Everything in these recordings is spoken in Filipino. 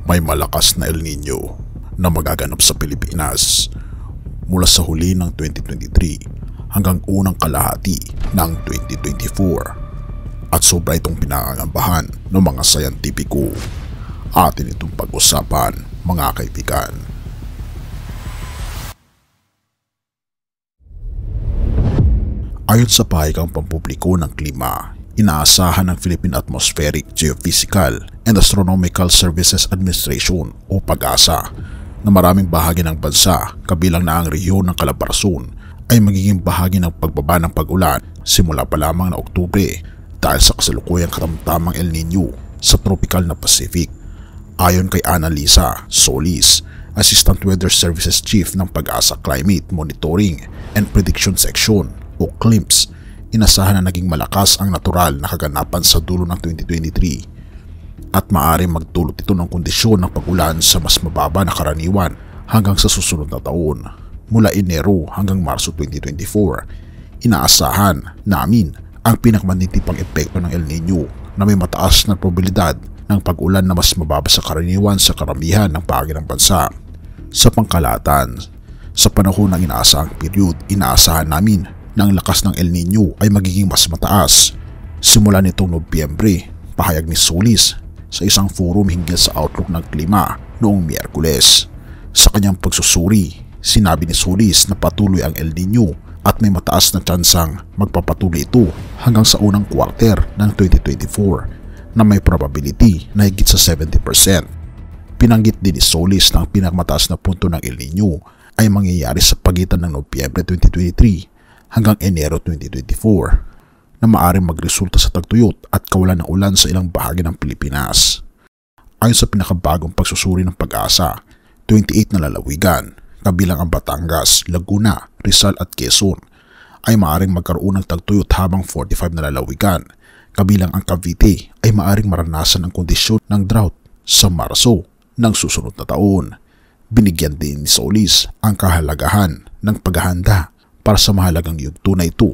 May malakas na El Nino na magaganap sa Pilipinas mula sa huli ng 2023 hanggang unang kalahati ng 2024 at sobra itong pinangangambahan ng mga sayantipiko. Atin itong pag-usapan, mga kaibigan. Ayon sa pahayag pampubliko ng klima, inaasahan ng Philippine Atmospheric, Geophysical and Astronomical Services Administration o PAGASA na maraming bahagi ng bansa, kabilang na ang rehiyon ng Calabarzon, ay magiging bahagi ng pagbaba ng pag-ulan simula pa lamang na Oktubre dahil sa kasalukuyang katamtamang El Nino sa tropical na Pacific. Ayon kay Annalisa Solis, Assistant Weather Services Chief ng PAGASA Climate Monitoring and Prediction Section o CLIMS, inasahan na naging malakas ang natural na kaganapan sa dulo ng 2023 at maaaring magdulot ito ng kondisyon ng pag-ulan sa mas mababa na karaniwan hanggang sa susunod na taon. Mula Enero hanggang Marso 2024, inaasahan namin ang pinakamatitipang epekto ng El Nino na may mataas na probabilidad ng pag-ulan na mas mababa sa karaniwan sa karamihan ng bahagi ng bansa. Sa pangkalahatan, sa panahon ng inaasahang period, inaasahan namin na ang lakas ng El Nino ay magiging mas mataas. Simula nitong Nobyembre, pahayag ni Solis sa isang forum hinggil sa outlook ng klima noong Miyerkules. Sa kanyang pagsusuri, sinabi ni Solis na patuloy ang El Nino at may mataas na tsansang magpapatuloy ito hanggang sa unang quarter ng 2024 na may probability na higit sa 70%. Pinanggit din ni Solis na ang pinakamataas na punto ng El Nino ay mangyayari sa pagitan ng Nobyembre 2023 hanggang Enero 2024 na maaaring magresulta sa tagtuyot at kawalan ng ulan sa ilang bahagi ng Pilipinas. Ayon sa pinakabagong pagsusuri ng PAGASA, 28 na lalawigan, kabilang ang Batangas, Laguna, Rizal at Quezon, ay maaaring magkaroon ng tagtuyot habang 45 na lalawigan, kabilang ang Cavite, ay maaaring maranasan ang kondisyon ng drought sa Marso ng susunod na taon. Binigyan din ni Solis ang kahalagahan ng paghahanda para sa mahalagang yugto na ito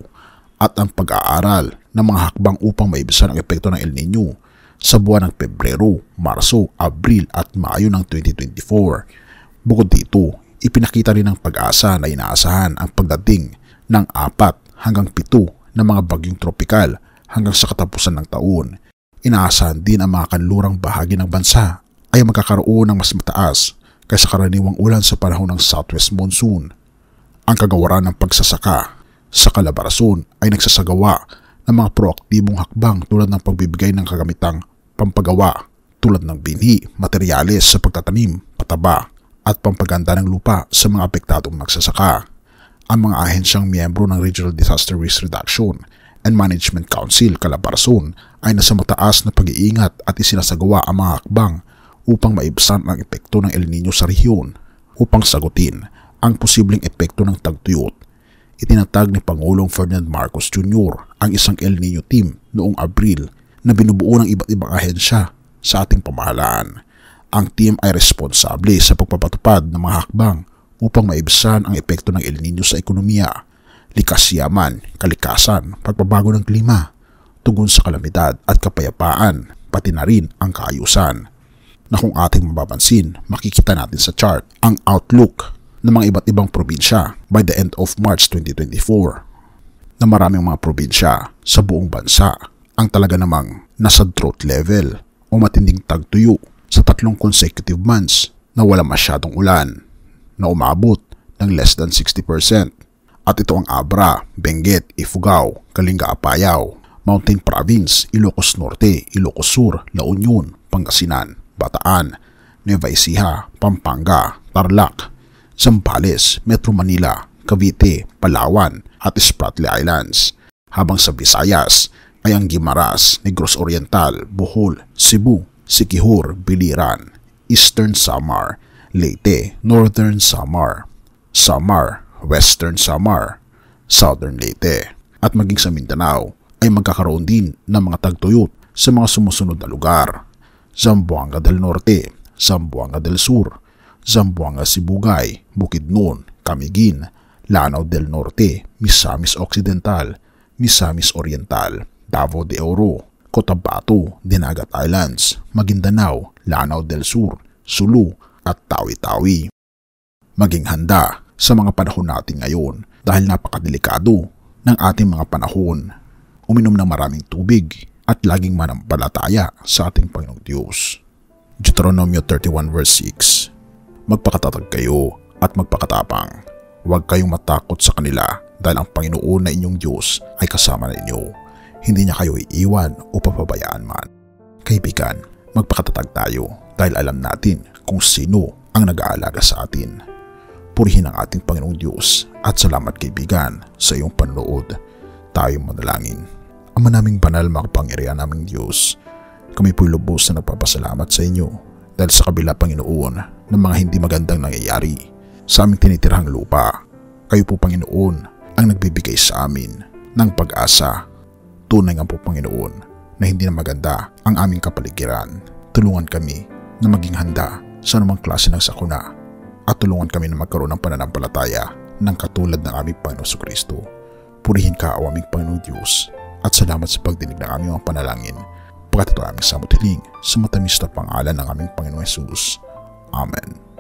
at ang pag-aaral ng mga hakbang upang maibisan ang epekto ng El Nino sa buwan ng Pebrero, Marso, Abril at Mayo ng 2024. Bukod dito, ipinakita rin ng PAGASA na inaasahan ang pagdating ng 4 hanggang 7 na mga bagyong tropikal hanggang sa katapusan ng taon. Inaasahan din ang mga kanlurang bahagi ng bansa ay magkakaroon ng mas mataas kaysa karaniwang ulan sa panahon ng Southwest Monsoon. Ang kagawaran ng pagsasaka sa Calabarzon ay nagsasagawa ng mga proaktibong hakbang tulad ng pagbibigay ng kagamitang pampagawa tulad ng binhi, materyales sa pagtatanim, pataba at pampaganda ng lupa sa mga apektadong nagsasaka. Ang mga ahensyang miyembro ng Regional Disaster Risk Reduction and Management Council Calabarzon ay nasa mataas na pag-iingat at isinasagawa ang mga hakbang upang maibsan ang epekto ng El Nino sa rehiyon. Upang sagutin ang posibleng epekto ng tagtuyot, itinatag ni Pangulong Ferdinand Marcos Jr. ang isang El Nino team noong Abril na binubuo ng iba't ibang ahensya sa ating pamahalaan. Ang team ay responsable sa pagpapatupad ng mga hakbang upang maibsan ang epekto ng El Nino sa ekonomiya, likas yaman, kalikasan, pagbabago ng klima, tugon sa kalamidad at kapayapaan, pati na rin ang kaayusan. Na kung ating mababansin, makikita natin sa chart ang outlook ng mga iba't ibang probinsya by the end of March 2024 na maraming mga probinsya sa buong bansa ang talaga namang nasa drought level o matinding tagtuyo sa 3 consecutive months na wala masyadong ulan na umabot ng less than 60%. At ito ang Abra, Benguet, Ifugao, Kalinga Apayao, Mountain Province, Ilocos Norte, Ilocos Sur, La Union, Pangasinan, Bataan, Nueva Ecija, Pampanga, Tarlac, Zambales, Metro Manila, Cavite, Palawan at Spratly Islands. Habang sa Visayas ay ang Guimaras, Negros Oriental, Bohol, Cebu, Siquijor, Biliran, Eastern Samar, Leyte, Northern Samar, Samar, Western Samar, Southern Leyte at maging sa Mindanao ay magkakaroon din ng mga tagtuyot sa mga sumusunod na lugar: Zamboanga del Norte, Zamboanga del Sur, Zamboanga Sibugay, Bukidnon, Camiguin, Lanao del Norte, Misamis Occidental, Misamis Oriental, Davao de Oro, Cotabato, Dinagat Islands, Maguindanao, Lanao del Sur, sulu at tawi-tawi. Maging handa sa mga panahon natin ngayon dahil napakadelikado ng ating mga panahon. Uminom ng maraming tubig at laging manampalataya sa ating Panginoong Diyos. Deuteronomio 31 verse 6. Magpakatatag kayo at magpakatapang. Huwag kayong matakot sa kanila dahil ang Panginoon na inyong Diyos ay kasama ninyo. Hindi niya kayo iiwan o papabayaan man. Kaibigan, magpakatatag tayo dahil alam natin kung sino ang nag-aalaga sa atin. Purihin ang ating Panginoong Diyos at salamat kaibigan sa iyong panonood. Tayo manalangin. Ama naming banal, makapangyarihan naming Diyos, kami po'y lubos na nagpapasalamat sa inyo dahil sa kabila, Panginoon, ng mga hindi magandang nangyayari sa aming tinitirhang lupa. Kayo po, Panginoon, ang nagbibigay sa amin ng pag-asa. Tunay nga po, Panginoon, na hindi na maganda ang aming kapaligiran. Tulungan kami na maging handa sa anumang klase ng sakuna at tulungan kami na magkaroon ng pananampalataya ng katulad ng aming Panginoon Kristo. Purihin ka, o aming Panginoon Diyos, at salamat sa pagdinig ng aming mga panalangin. Pagkat ito aming samot hiling sa matamis na pangalan ng aming Panginoong Jesus. Amen.